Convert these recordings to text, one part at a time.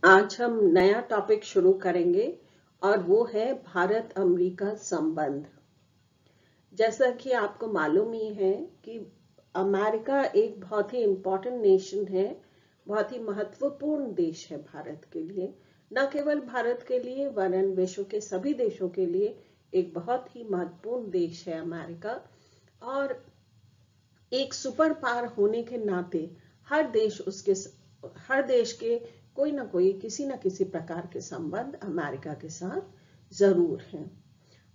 आज हम नया टॉपिक शुरू करेंगे और वो है भारत अमेरिका संबंध। जैसा कि आपको मालूम ही है कि अमेरिका एक बहुत ही इम्पोर्टेंट नेशन है, बहुत ही महत्वपूर्ण देश है भारत के लिए। न केवल भारत के लिए वरन विश्व के सभी देशों के लिए एक बहुत ही महत्वपूर्ण देश है अमेरिका। और एक सुपर पावर होने के नाते हर देश के कोई ना कोई किसी न किसी प्रकार के संबंध अमेरिका के साथ जरूर हैं।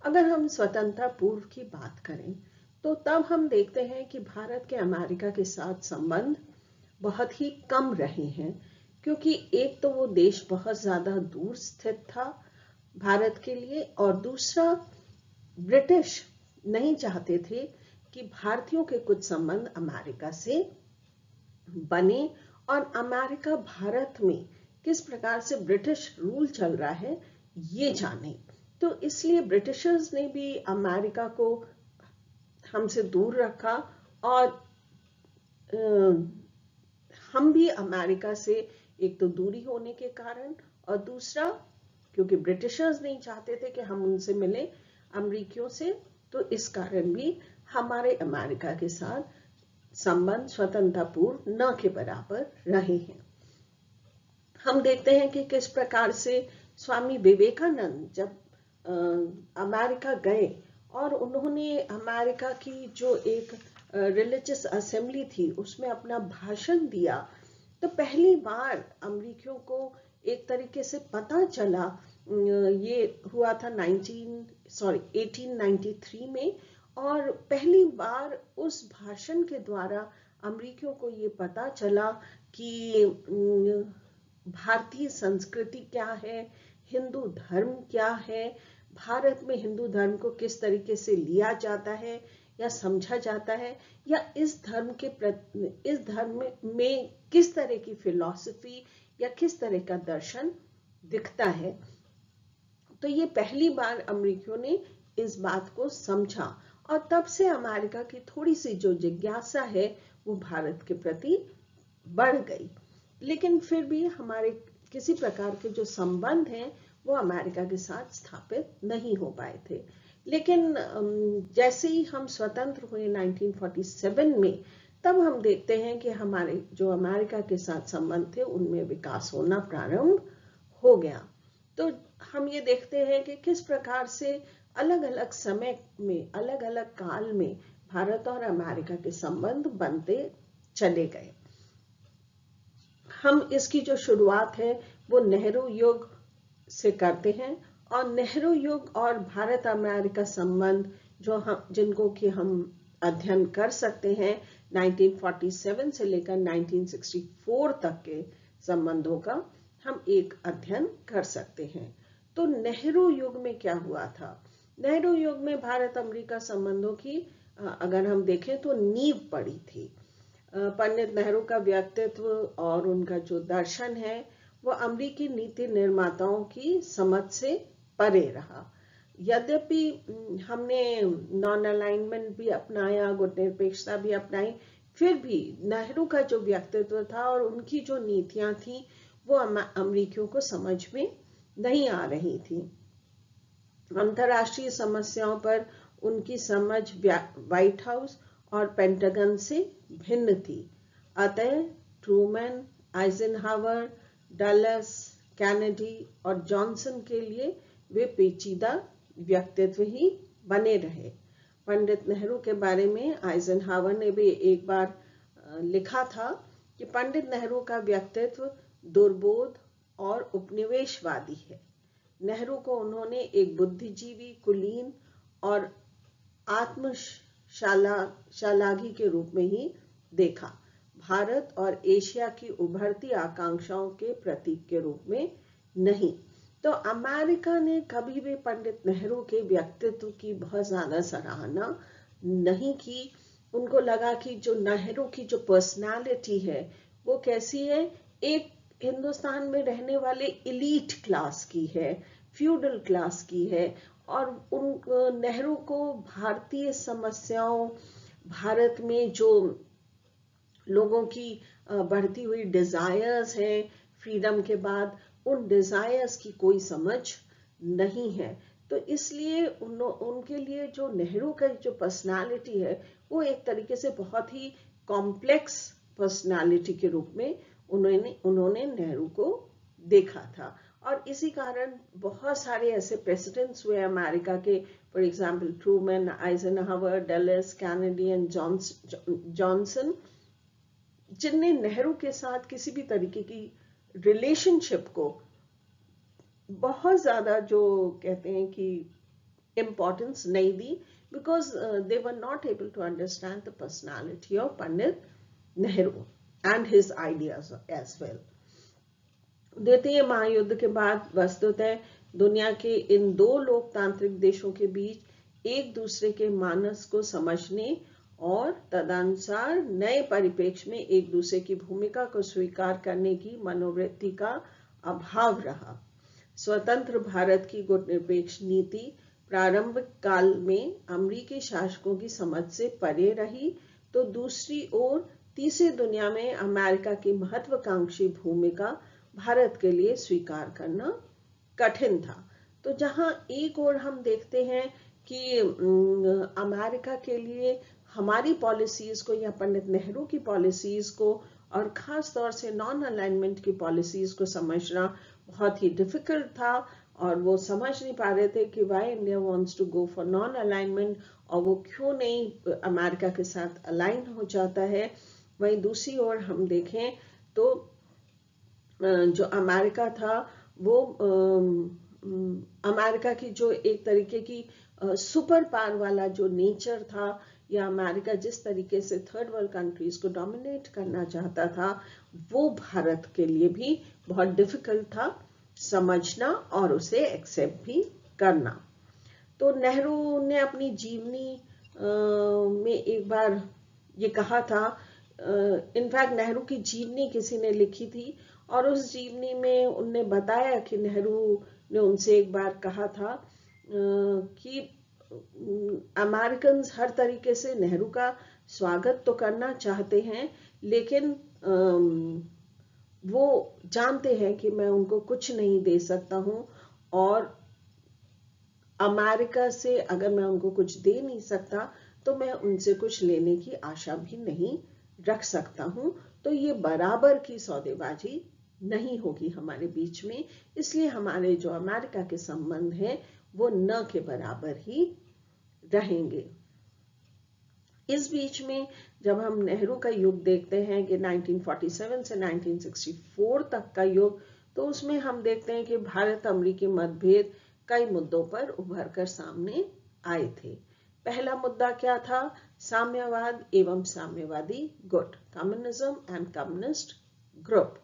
अगर हम स्वतंत्रता पूर्व की बात करें तो तब हम देखते हैं कि भारत के अमेरिका के साथ संबंध बहुत ही कम रहे हैं, क्योंकि एक तो वो देश बहुत ज्यादा दूर स्थित था भारत के लिए, और दूसरा ब्रिटिश नहीं चाहते थे कि भारतीयों के कुछ संबंध अमेरिका से बने और अमेरिका भारत में किस प्रकार से ब्रिटिश रूल चल रहा है ये जाने। तो इसलिए ब्रिटिशर्स ने भी अमेरिका को हमसे दूर रखा और हम भी अमेरिका से एक तो दूरी होने के कारण और दूसरा क्योंकि ब्रिटिशर्स नहीं चाहते थे कि हम उनसे मिले अमेरिकियों से, तो इस कारण भी हमारे अमेरिका के साथ संबंध स्वतंत्रता पूर्व न के बराबर रहे हैं। हम देखते हैं कि किस प्रकार से स्वामी विवेकानंद जब अमेरिका गए और उन्होंने अमेरिका की जो एक रिलीजियस असेंबली थी उसमें अपना भाषण दिया, तो पहली बार अमेरिकियों को एक तरीके से पता चला, ये हुआ था 1893 में, और पहली बार उस भाषण के द्वारा अमेरिकियों को ये पता चला कि भारतीय संस्कृति क्या है, हिंदू धर्म क्या है, भारत में हिंदू धर्म को किस तरीके से लिया जाता है या समझा जाता है, या इस धर्म में किस तरह की फिलॉसफी या किस तरह का दर्शन दिखता है। तो ये पहली बार अमेरिकियों ने इस बात को समझा और तब से अमेरिका की थोड़ी सी जो जिज्ञासा है वो भारत के प्रति बढ़ गई। लेकिन फिर भी हमारे किसी प्रकार के जो संबंध हैं वो अमेरिका के साथ स्थापित नहीं हो पाए थे। लेकिन जैसे ही हम स्वतंत्र हुए 1947 में, तब हम देखते हैं कि हमारे जो अमेरिका के साथ संबंध थे उनमें विकास होना प्रारंभ हो गया। तो हम ये देखते हैं कि किस प्रकार से अलग अलग समय में अलग अलग काल में भारत और अमेरिका के संबंध बनते चले गए। हम इसकी जो शुरुआत है वो नेहरू युग से करते हैं, और नेहरू युग और भारत अमेरिका संबंध जिनको कि हम अध्ययन कर सकते हैं 1947 से लेकर 1964 तक के संबंधों का हम एक अध्ययन कर सकते हैं। तो नेहरू युग में क्या हुआ था? नेहरू युग में भारत अमेरिका संबंधों की अगर हम देखें तो नींव पड़ी थी। पंडित नेहरू का व्यक्तित्व और उनका जो दर्शन है वो अमेरिकी नीति निर्माताओं की समझ से परे रहा। यद्यपि हमने नॉन अलाइनमेंट भी अपनाया, गुटनिरपेक्षता भी अपनाई, फिर भी नेहरू का जो व्यक्तित्व था और उनकी जो नीतियां थी वो अमेरिकियों को समझ में नहीं आ रही थी। अंतर्राष्ट्रीय समस्याओं पर उनकी समझ व्हाइट हाउस और पेंटागन से भिन्न थी। अतः ट्रूमैन, आइजनहावर, डलस, कैनेडी और जॉनसन के लिए वे पेचीदा व्यक्तित्व ही बने रहे। पंडित नेहरू के बारे में आइजनहावर ने भी एक बार लिखा था कि पंडित नेहरू का व्यक्तित्व दुर्बोध और उपनिवेशवादी है। नेहरू को उन्होंने एक बुद्धिजीवी, कुलीन और आत्मशालाघी के रूप में ही देखा, भारत और एशिया की उभरती आकांक्षाओं के प्रतीक के रूप में नहीं। तो अमेरिका ने कभी भी पंडित नेहरू के व्यक्तित्व की बहुत ज्यादा सराहना नहीं की। उनको लगा कि जो नेहरू की जो पर्सनालिटी है वो कैसी है, एक हिंदुस्तान में रहने वाले इलीट क्लास की है, फ्यूडल क्लास की है, और उन नेहरू को भारतीय समस्याओं, भारत में जो लोगों की बढ़ती हुई डिजायर्स हैं फ्रीडम के बाद, उन डिजायर्स की कोई समझ नहीं है। तो इसलिए उनके लिए जो नेहरू का जो पर्सनालिटी है वो एक तरीके से बहुत ही कॉम्प्लेक्स पर्सनालिटी के रूप में उन्होंने नेहरू को देखा था। और इसी कारण बहुत सारे ऐसे प्रेसिडेंट्स हुए अमेरिका के, for example Truman, Eisenhower, Dulles, Kennedy and Johnson, जिनने नेहरू के साथ किसी भी तरीके की रिलेशनशिप को बहुत ज्यादा, जो कहते हैं कि इम्पोर्टेंस नहीं दी, because they were not able to understand the personality of Pandit Nehru and his ideas as well. द्वितीय महायुद्ध के बाद वस्तुतः दुनिया के इन दो लोकतांत्रिक देशों के बीच एक दूसरे के मानस को समझने और तदनुसार नए परिप्रेक्ष्य में एक दूसरे की भूमिका को स्वीकार करने की मनोवृत्ति का अभाव रहा। स्वतंत्र भारत की गुटनिरपेक्ष नीति प्रारंभिक काल में अमेरिकी शासकों की समझ से परे रही, तो दूसरी ओर तीसरी दुनिया में अमेरिका की महत्वाकांक्षी भूमिका भारत के लिए स्वीकार करना कठिन था। तो जहां एक ओर हम देखते हैं कि अमेरिका के लिए हमारी पॉलिसीज को या पंडित नेहरू की पॉलिसीज को और खास तौर से नॉन अलाइनमेंट की पॉलिसीज को समझना बहुत ही डिफिकल्ट था, और वो समझ नहीं पा रहे थे कि why India wants to go for non alignment, और वो क्यों नहीं अमेरिका के साथ अलाइन हो जाता है। वहीं दूसरी ओर हम देखें तो जो अमेरिका था वो अमेरिका की जो एक तरीके की सुपर पावर वाला जो नेचर था, या अमेरिका जिस तरीके से थर्ड वर्ल्ड कंट्रीज को डोमिनेट करना चाहता था, वो भारत के लिए भी बहुत डिफिकल्ट था समझना और उसे एक्सेप्ट भी करना। तो नेहरू ने अपनी जीवनी में एक बार ये कहा था, इनफैक्ट नेहरू की जीवनी किसी ने लिखी थी, और उस जीवनी में उनने बताया कि नेहरू ने उनसे एक बार कहा था कि अमेरिकन हर तरीके से नेहरू का स्वागत तो करना चाहते हैं, लेकिन वो जानते हैं कि मैं उनको कुछ नहीं दे सकता हूं, और अमेरिका से अगर मैं उनको कुछ दे नहीं सकता तो मैं उनसे कुछ लेने की आशा भी नहीं रख सकता हूं। तो ये बराबर की सौदेबाजी नहीं होगी हमारे बीच में, इसलिए हमारे जो अमेरिका के संबंध हैं वो न के बराबर ही रहेंगे। इस बीच में जब हम नेहरू का युग देखते हैं कि 1947 से 1964 तक का युग, तो उसमें हम देखते हैं कि भारत अमेरिकी मतभेद कई मुद्दों पर उभर कर सामने आए थे। पहला मुद्दा क्या था? साम्यवाद एवं साम्यवादी गुट, कम्युनिज्म एंड कम्युनिस्ट ग्रुप।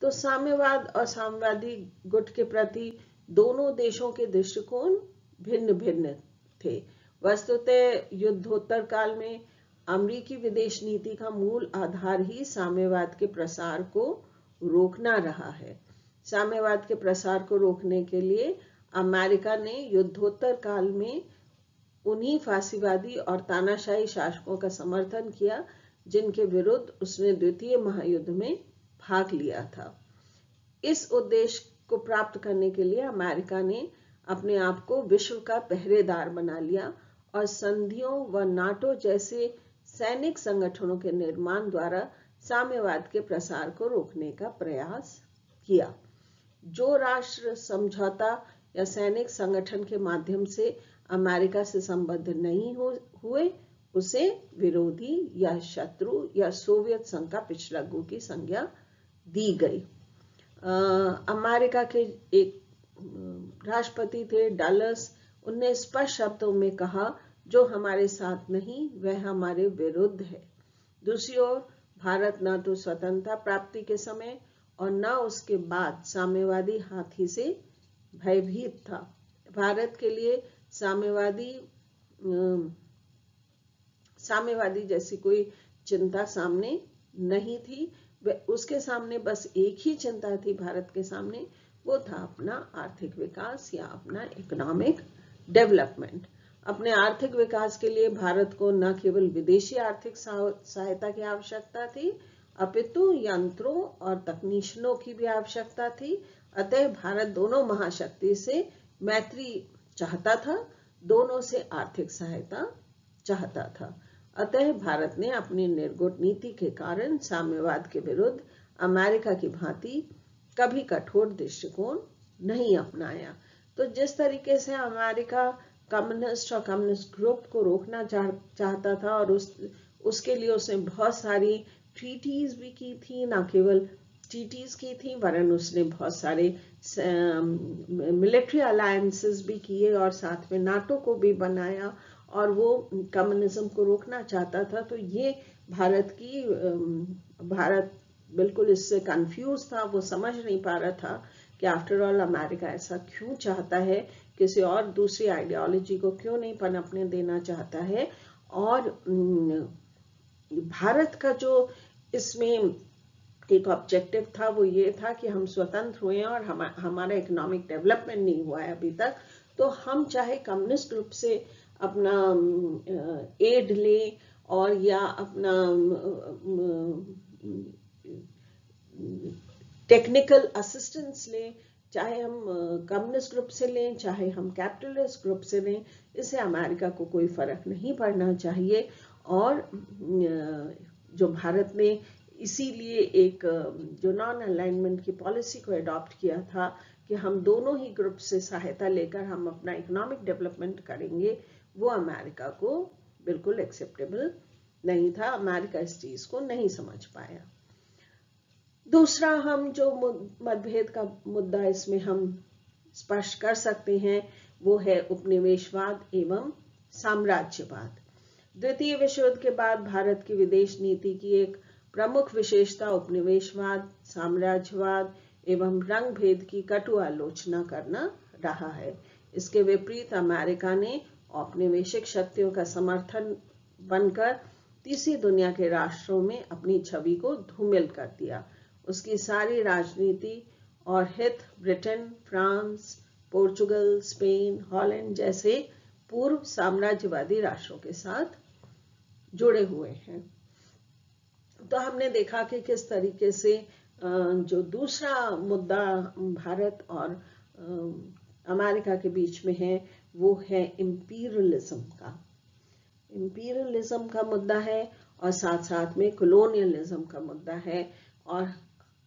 तो साम्यवाद और साम्यवादी गुट के प्रति दोनों देशों के दृष्टिकोण भिन्न भिन्न थे। वस्तुतः युद्धोत्तर काल में अमेरिकी विदेश नीति का मूल आधार ही साम्यवाद के प्रसार को रोकना रहा है। साम्यवाद के प्रसार को रोकने के लिए अमेरिका ने युद्धोत्तर काल में उन्हीं फांसीवादी और तानाशाही शासकों का समर्थन किया जिनके विरुद्ध उसने द्वितीय महायुद्ध में भाग लिया था। इस उद्देश्य को प्राप्त करने के लिए अमेरिका ने अपने आप को विश्व का पहरेदार बना लिया और संधियों व नाटो जैसे सैनिक संगठनों के निर्माण द्वारा साम्यवाद के प्रसार को रोकने का प्रयास किया। जो राष्ट्र समझौता या सैनिक संगठन के माध्यम से अमेरिका से संबद्ध नहीं हुए उसे विरोधी या शत्रु या सोवियत संघ का पिछड़ू की संज्ञा दी गई। अमेरिका के एक राष्ट्रपति थे डलस, उनने स्पष्ट शब्दों में कहा, जो हमारे साथ नहीं वह हमारे विरुद्ध है। दूसरी ओर भारत न तो स्वतंत्रता प्राप्ति के समय और न उसके बाद साम्यवादी हाथी से भयभीत था। भारत के लिए साम्यवादी जैसी कोई चिंता सामने नहीं थी। उसके सामने बस एक ही चिंता थी भारत के सामने, वो था अपना आर्थिक विकास या अपना इकोनॉमिक डेवलपमेंट। अपने आर्थिक विकास के लिए भारत को न केवल विदेशी आर्थिक सहायता की आवश्यकता थी, अपितु यंत्रों और तकनीशियनों की भी आवश्यकता थी। अतः भारत दोनों महाशक्ति से मैत्री चाहता था, दोनों से आर्थिक सहायता चाहता था। अतः भारत ने अपनी निर्गुण नीति के कारण साम्यवाद के विरुद्ध अमेरिका की भांति कभी कठोर दृष्टिकोण नहीं अपनाया। तो जिस तरीके से अमेरिका कम्युनिस्ट और कम्युनिस्ट ग्रुप को रोकना चाहता था और उसके लिए उसने बहुत सारी ट्रीटीज भी की थी, ना केवल ट्रीटीज की थी वरन उसने बहुत सारे मिलिट्री अलायंसेस भी किए और साथ में नाटो को भी बनाया और वो कम्युनिज्म को रोकना चाहता था। तो ये भारत बिल्कुल इससे कंफ्यूज था, वो समझ नहीं पा रहा था कि आफ्टर ऑल अमेरिका ऐसा क्यों चाहता है, किसी और दूसरी आइडियोलॉजी को क्यों नहीं पनपने देना चाहता है। और भारत का जो इसमें एक ऑब्जेक्टिव था वो ये था कि हम स्वतंत्र हुए और हमारा इकोनॉमिक डेवलपमेंट नहीं हुआ है अभी तक, तो हम चाहे कम्युनिस्ट ग्रुप से अपना एड ले और या अपना टेक्निकल असिस्टेंस लें, चाहे हम कम्युनिस्ट ग्रुप से लें चाहे हम कैपिटलिस्ट ग्रुप से लें, इससे अमेरिका को कोई फर्क नहीं पड़ना चाहिए। और जो भारत ने इसीलिए एक जो नॉन अलाइनमेंट की पॉलिसी को अडॉप्ट किया था कि हम दोनों ही ग्रुप से सहायता लेकर हम अपना इकोनॉमिक डेवलपमेंट करेंगे, वो अमेरिका को बिल्कुल एक्सेप्टेबल नहीं था। अमेरिका इस चीज को नहीं समझ पाया। दूसरा हम जो मतभेद का मुद्दा इसमें हम स्पष्ट कर सकते हैं वो है उपनिवेशवाद एवं साम्राज्यवाद। द्वितीय विश्व युद्ध के बाद भारत की विदेश नीति की एक प्रमुख विशेषता उपनिवेशवाद, साम्राज्यवाद एवं रंग भेद की कटु आलोचना करना रहा है। इसके विपरीत अमेरिका ने औपनिवेशिक शक्तियों का समर्थन बनकर तीसरी दुनिया के राष्ट्रों में अपनी छवि को धूमिल कर दिया। उसकी सारी राजनीति और हित Britain, France, Portugal, Spain, Holland जैसे पूर्व साम्राज्यवादी राष्ट्रों के साथ जुड़े हुए हैं। तो हमने देखा कि किस तरीके से जो दूसरा मुद्दा भारत और अमेरिका के बीच में है वो है इंपीरियलिज्म का मुद्दा है और साथ साथ में कॉलोनियलिज्म का मुद्दा है। और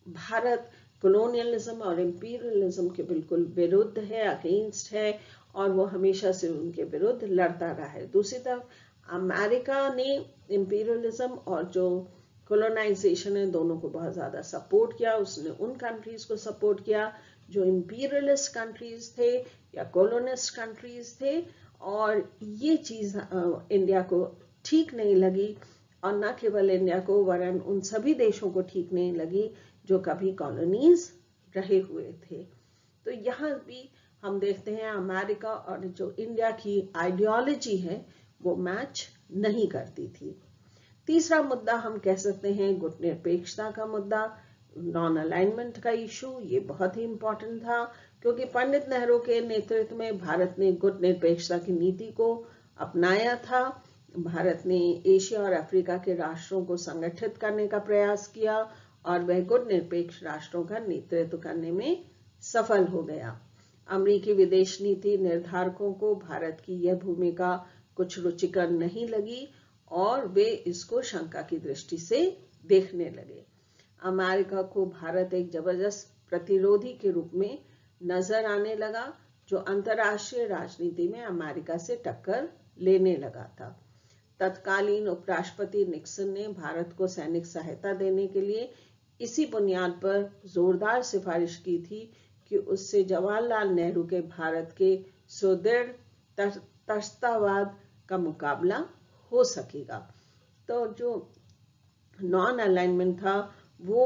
भारत कॉलोनियलिज्म और इंपीरियलिज्म के बिल्कुल विरुद्ध है, अगेंस्ट है, और वो हमेशा से उनके विरुद्ध लड़ता रहा है। दूसरी तरफ अमेरिका ने इंपीरियलिज्म और जो कॉलोनाइजेशन है दोनों को बहुत ज्यादा सपोर्ट किया। उसने उन कंट्रीज को सपोर्ट किया जो इंपीरियलिस्ट कंट्रीज थे या कॉलोनिस्ट कंट्रीज थे, और ये चीज इंडिया को ठीक नहीं लगी, और न केवल इंडिया को वरन उन सभी देशों को ठीक नहीं लगी जो कभी कॉलोनीज रहे हुए थे। तो यहाँ भी हम देखते हैं अमेरिका और जो इंडिया की आइडियोलॉजी है वो मैच नहीं करती थी। तीसरा मुद्दा हम कह सकते हैं गुटनिरपेक्षता का मुद्दा, नॉन अलाइनमेंट का इशू। ये बहुत ही इंपॉर्टेंट था क्योंकि पंडित नेहरू के नेतृत्व में भारत ने गुटनिरपेक्षता की नीति को अपनाया था। भारत ने एशिया और अफ्रीका के राष्ट्रों को संगठित करने का प्रयास किया और वह गुटनिरपेक्ष राष्ट्रों का नेतृत्व करने में सफल हो गया। अमेरिकी विदेश नीति निर्धारकों को भारत की यह भूमिका कुछ रुचिकर नहीं लगी और वे इसको शंका की दृष्टि से देखने लगे। अमेरिका को भारत एक जबरदस्त प्रतिरोधी के रूप में नजर आने लगा जो अंतर्राष्ट्रीय राजनीति में अमेरिका से टक्कर लेने लगा था। तत्कालीन उपराष्ट्रपति निक्सन ने भारत को सैनिक सहायता देने के लिए इसी बुनियाद पर जोरदार सिफारिश की थी कि उससे जवाहरलाल नेहरू के भारत के सुदृढ़ तटस्थतावाद का मुकाबला हो सकेगा। तो जो नॉन अलाइनमेंट था वो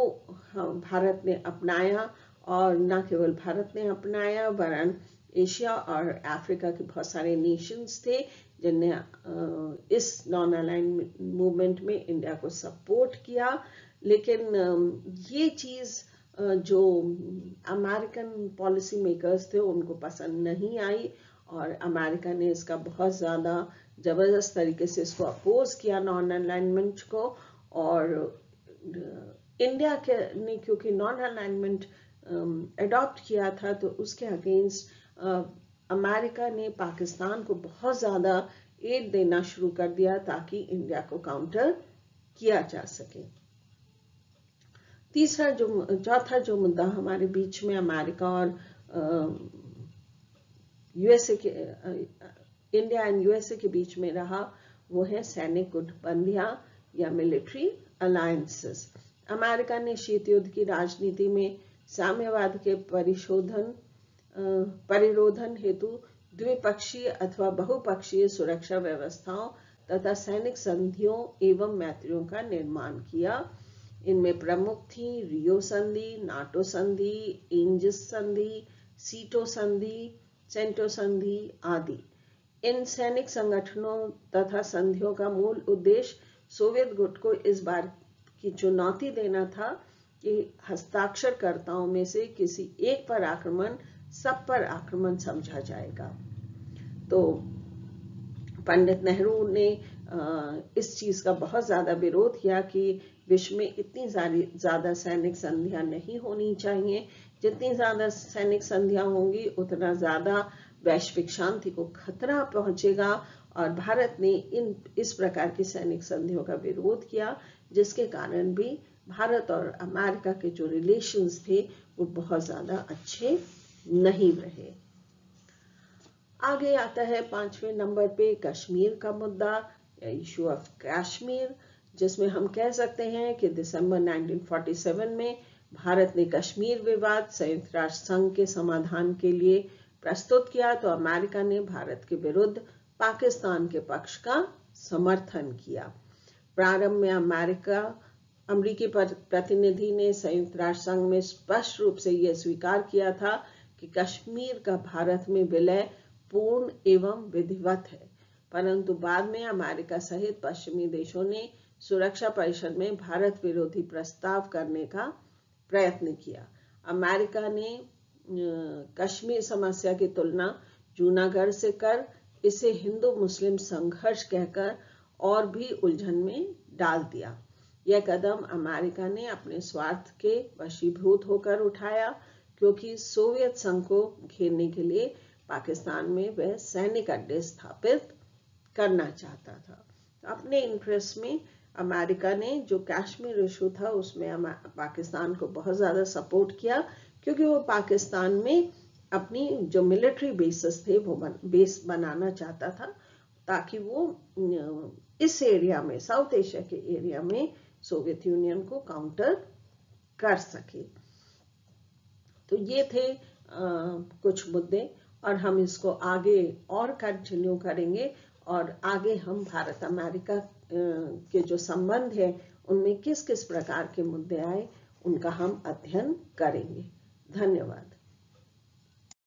भारत ने अपनाया, और न केवल भारत ने अपनाया वरन एशिया और अफ्रीका के बहुत सारे नेशंस थे जिनने इस नॉन अलाइनमेंट मूवमेंट में इंडिया को सपोर्ट किया। लेकिन ये चीज जो अमेरिकन पॉलिसी मेकर्स थे उनको पसंद नहीं आई और अमेरिका ने इसका बहुत ज्यादा जबरदस्त तरीके से इसको अपोज किया नॉन अलाइनमेंट को। और इंडिया के ने क्योंकि नॉन अलाइनमेंट अडॉप्ट किया था, तो उसके अगेंस्ट अमेरिका ने पाकिस्तान को बहुत ज़्यादा एड देना शुरू कर दिया ताकि इंडिया को काउंटर किया जा सके। चौथा जो मुद्दा हमारे बीच में अमेरिका और यूएसए के इंडिया एंड यूएसए के बीच में रहा, वो है सैनिक गुटबंदियां या मिलिट्री अलायंसेस। अमेरिका ने शीत युद्ध की राजनीति में साम्यवाद के परिरोधन हेतु द्विपक्षीय अथवा बहुपक्षीय सुरक्षा व्यवस्थाओं तथा सैनिक संधियों एवं मैत्रियों का निर्माण किया। इनमें प्रमुख थी रियो संधि, नाटो संधि, एंजिस संधि, सीटो संधि, सेंटो संधि आदि। इन सैनिक संगठनों तथा संधियों का मूल उद्देश्य सोवियत गुट को इस बार की चुनौती देना था कि हस्ताक्षरकर्ताओं में से किसी एक पर आक्रमण सब पर आक्रमण समझा जाएगा। तो पंडित नेहरू ने इस चीज का बहुत ज्यादा विरोध किया कि विश्व में इतनी ज्यादा सैनिक संधियां नहीं होनी चाहिए। जितनी ज्यादा सैनिक संधियां होंगी उतना ज्यादा वैश्विक शांति को खतरा पहुंचेगा, और भारत ने इस प्रकार की सैनिक संधियों का विरोध किया, जिसके कारण भी भारत और अमेरिका के जो रिलेशंस थे वो बहुत ज्यादा अच्छे नहीं रहे। आगे आता है 5वें नंबर पे कश्मीर का मुद्दा, इशू ऑफ कश्मीर, जिसमें हम कह सकते हैं कि दिसंबर 1947 में भारत ने कश्मीर विवाद संयुक्त राष्ट्र संघ के समाधान के लिए प्रस्तुत किया, तो अमेरिका ने भारत के विरुद्ध पाकिस्तान के पक्ष का समर्थन किया। प्रारंभ में अमेरिकी प्रतिनिधि ने संयुक्त राष्ट्र संघ में स्पष्ट रूप से यह स्वीकार किया था कि कश्मीर का भारत में विलय पूर्ण एवं विधिवत है, परंतु बाद में अमेरिका सहित पश्चिमी देशों ने सुरक्षा परिषद में भारत विरोधी प्रस्ताव करने का प्रयत्न किया। अमेरिका ने कश्मीर समस्या की तुलना जूनागढ़ से कर इसे हिंदू मुस्लिम संघर्ष कहकर और भी उलझन में डाल दिया। यह कदम अमेरिका ने अपने स्वार्थ के वशीभूत होकर उठाया, क्योंकि सोवियत संघ को घेरने के लिए पाकिस्तान में वह सैनिक अड्डे स्थापित करना चाहता था। अपने इंटरेस्ट में अमेरिका ने जो कश्मीर इशू था उसमें पाकिस्तान को बहुत ज्यादा सपोर्ट किया, क्योंकि वो पाकिस्तान में अपनी जो मिलिट्री बेसिस थे वो बेस बनाना चाहता था, ताकि वो इस एरिया में, साउथ एशिया के एरिया में सोवियत यूनियन को काउंटर कर सके। तो ये थे कुछ मुद्दे, और हम इसको आगे और कंटिन्यू करेंगे, और आगे हम भारत अमेरिका के जो संबंध है उनमें किस किस प्रकार के मुद्दे आए उनका हम अध्ययन करेंगे। धन्यवाद।